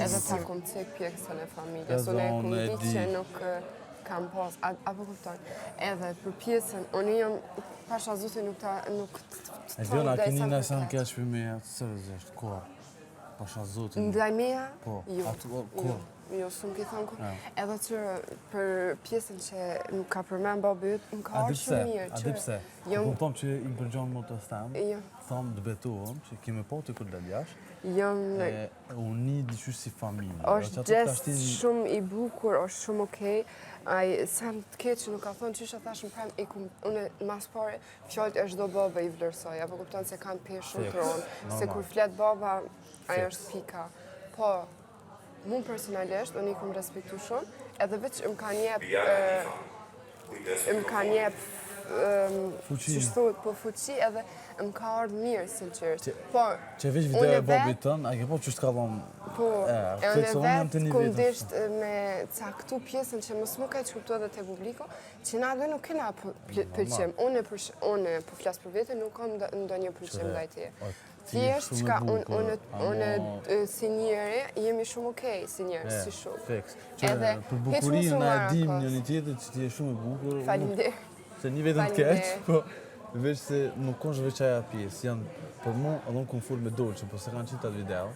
Edhe ta kom cek pjesën e familjes, unë e kom ditë që nuk kam pas, apo kupton, edhe për pjesën, unë jam, pasha zote nuk E Diona, keni nga sa në keq për meja, seriozisht, ko? Pasha zote. Ndaj meja? Po, Jo. Jo, s'm ke thonë kur. Edhe që për pjesën që nuk ka përmen babi yt, më ka ardhur shumë mirë. A di pse? Kupton që i përgjon më të them. Tham të betohem që kemi po të kur dal jashtë. Uni diçysh si familje. Është gjest shumë i bukur, është shumë okej. Ai sa të keq që nuk ka thonë çisha thash më prem unë mas pare fjalët e çdo baba i vlerësoj, apo kupton se kanë pesh shumë tron, se kur flet baba ai është pika. Po Mun personalisht, unë i kom respektu shumë, edhe veç më kanë jep fuqi, fuqi edhe më ka ardhë mirë, sinqerisht. Që veç video e bobit tën, a ke po që s'ka dhëmë? Po, e unë vetë kom disht me caktu pjesën që mos më ka që kuptu edhe të publiko, që na dhe nuk kena pëlqim. Unë po flasë për vete, nuk kam ndonjë pëlqim dajtje. Thjesht që unë si njëri, jemi shumë okej si njërë, si shumë. Fiks. Për bukurinë na e dim një tjetër që ti e shumë e bukur. Faleminderit. Se një vetëm të keq, po veç se nuk është veç aja pjesë. Janë, për mu, edhe unë kom full me Dolçën, po se kanë qitë atë video.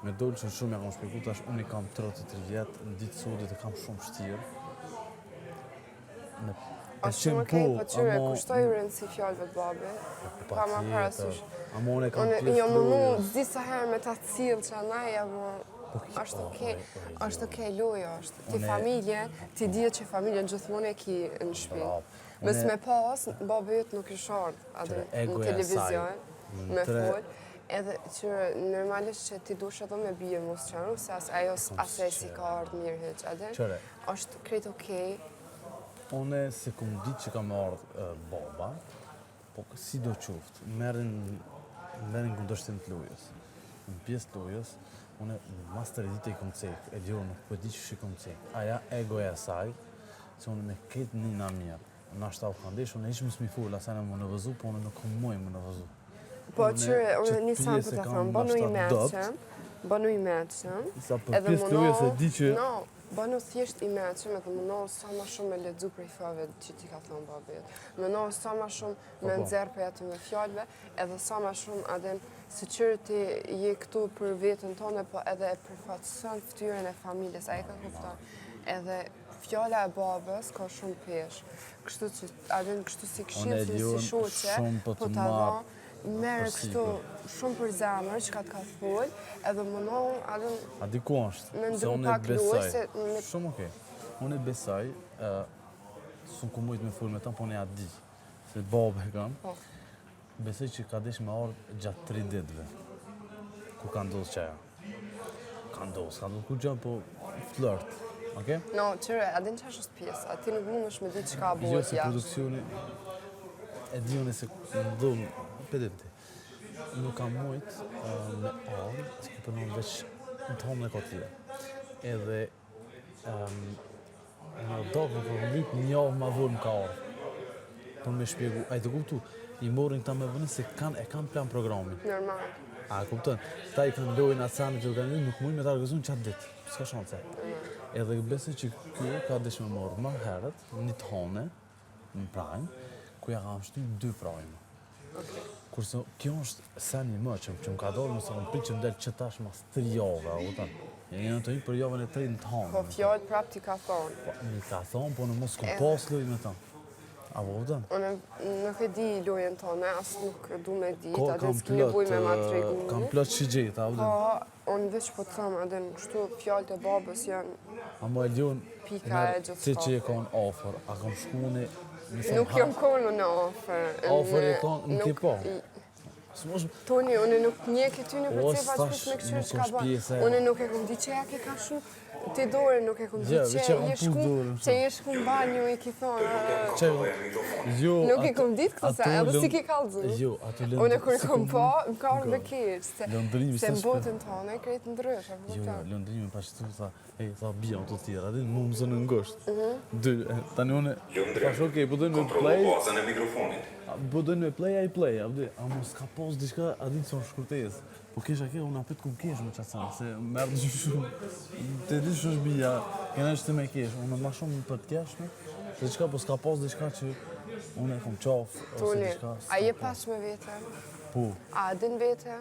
Me Dolçën shumë ja kom shpjeguar, tash unë i kam 33 vjetë, në ditë sodit e kam shumë shtirë. Është shumë okej, po qyre, kushtoj rëndësi fjallëve të babi. Pa ma parasysh. Jo, më mu, zdi sa herë me ta cilë që anaj, është okej. është okej, lojo është. Ti familje, ti dhjetë që familje në gjithmonë e ki në shpi. Mës me pas, babi jëtë nuk është ardhë në televizion, me full. Edhe që normalisht që ti dush edhe me bje mos qënë, se ajo asaj si ka ardhë mirë heq, edhe është krejt okej. Une se kom ditë që kam ardhë baba, po si do qoftë, merrin kundërshtim të lojës. Në pjesë të lojës, une mas të redite i kom cek, e dio nuk po di që shi kom cek. Aja egoja saj, se une me ketë një na mirë. Në ashta u kandesh, une ishë mësë mi full, asaj në më në vëzu, po une nuk kom mojë më në vëzu. Po qëre, une një sanë për të thëmë, bënu i meqëm, sa për pjesë të lojës e di që... Bënu thjesht i meqëm edhe mënohë sa ma shumë me ledzu prej fjallëve që ti ka thonë babit. Mënohë sa ma shumë me nëzirë për aty me fjallëve, edhe sa ma shumë adem se qërë ti je këtu për vetën tonë, po edhe e përfatësën ftyrën e familjes, a e ka kupton. Edhe fjalla e babës ka shumë pesh. Kështu që adem kështu si këshilë, si shoqe, po të adha, merë kështu shumë për zemër që ka të ka thull, edhe më nëmë adem... A di ku është? Me ndru pak luaj, shumë okej. Unë e besaj, s'unë ku mujtë me full me ta, po unë e a di. Se babë e kam. Besaj që ka desh me ardhë gjatë 3 ditëve. Ku ka ndodhë qaja. Ka ndodhë ku gjatë, po flirt. Okej? No, qëre, adin që është pjesë, ati nuk mund është me ditë që ka bëhet jashtë. Jo, se produksioni, e di unë se ndodhë, pedimti. Nuk kam mujtë me ardhë, që ki përnon veç në të homë në kotile. Edhe në dokë për lypë një javë ma dhurë më ka ardhë. Për me shpjegu, a i të kuptu, i morin këta me vënë se e kanë plan programin. Normal. A kuptën, ta i kanë lojnë atë sanë që organizim, nuk mujnë me të organizun qatë ditë, s'ka shanse. Edhe besë që kjo ka desh me morë ma herët, një të hone, në prajnë, ku ja kam shtu 2 prajnë. Kurse kjo është sen një më që më ka dorë nëse më pikë që më delë që tash mas 3 jave, a vëtan. Një në të një për javën e 3 në të hanë. Po fjallë prap t'i ka thonë. Po, mi ka thonë, po në mos ku pas loj me ta. A vëtan? Unë nuk e di lojën tonë, asë nuk du me ditë, adin s'ki një buj me ma të regu. Kam plot që gjithë, a vëtan? Po, unë veç po të thëmë, adin kështu fjallët e babës janë pika e gjithë ti që e konë ofër, a kam shkune... Nuk jam konu në ofër. Ofër e konë në kipo? Toni, unë nuk një këtë një për cepa që me këshërë që ka bënë. Unë nuk e kom di që ja ke ka shumë. Ti dore nuk e kom di që je shku në banju i ki thonë. Nuk e kom ditë këtë se, edhe si ki kalëzu. Unë kur kom po, më ka orë dhe kërë. Se në botën tonë e krejtë ndrysh. Jo, lëndërimi pa që të tha bia të tjera, adin më zonë në ngështë. Tani unë, pash okej, po dojnë me play. Po dojnë me play, a mos ka pos diçka, a di që son shkurtes. Po kesha ke, unë apet ku kesh me qatë se merë në shumë. Te di që është bia, kena është të me kesh, unë ma shumë për të keshme, se diçka po s'ka pos diçka që unë e kom qafë, ose diçka. A je pas me vete? Po. A din vete?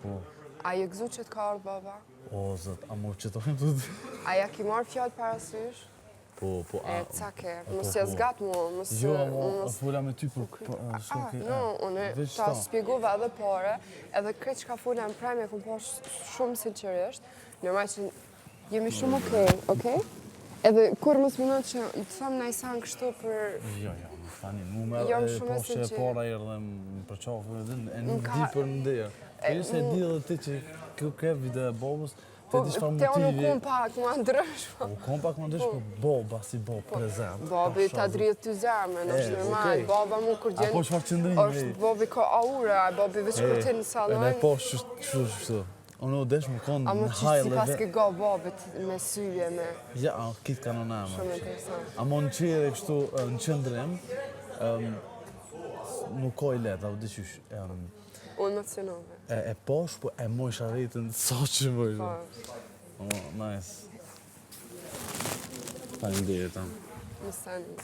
Po. A je gëzu që t'ka orë baba? O, zët, a mo që të hëmë të të... A ja ki marrë fjallë parasysh? Po, E, cake, mos jes gatë mu, mos... Jo, a fola me ty për shtoke... No, unë ta spjegova edhe pare, edhe kretë që ka fola në premje, kom po shumë sinqerisht, normal që jemi shumë okej? Edhe kur mos më nëtë që të thëmë në isan kështu për... Jo, më thani, mu me poshe e para i rëdhe më përqafë, e në di për në derë. Po ju se di edhe ti që kjo ke vide e bobës, Po, te unë u kom pak më ndryshme. U kom pak më ndryshme, po boba si bob prezent. Bobi ta dritë të zemën, është normal. Boba mu kur gjenë... A po shfar qëndrimi? është bobi ka aura, bobi veç kur ti në salon... E po shtu. Unë u desh më konë në high level. A më qështë si pas ke ga bobit me syje me... Ja, kitë ka në nama. Shumë interesant. A më në qire kështu në qëndrim, nuk ka i letë, a u diqysh. Unë emocionove. E posh, po e mojsh arritën sa që mojsh. Nice. Falim dhe jetam. Më sani.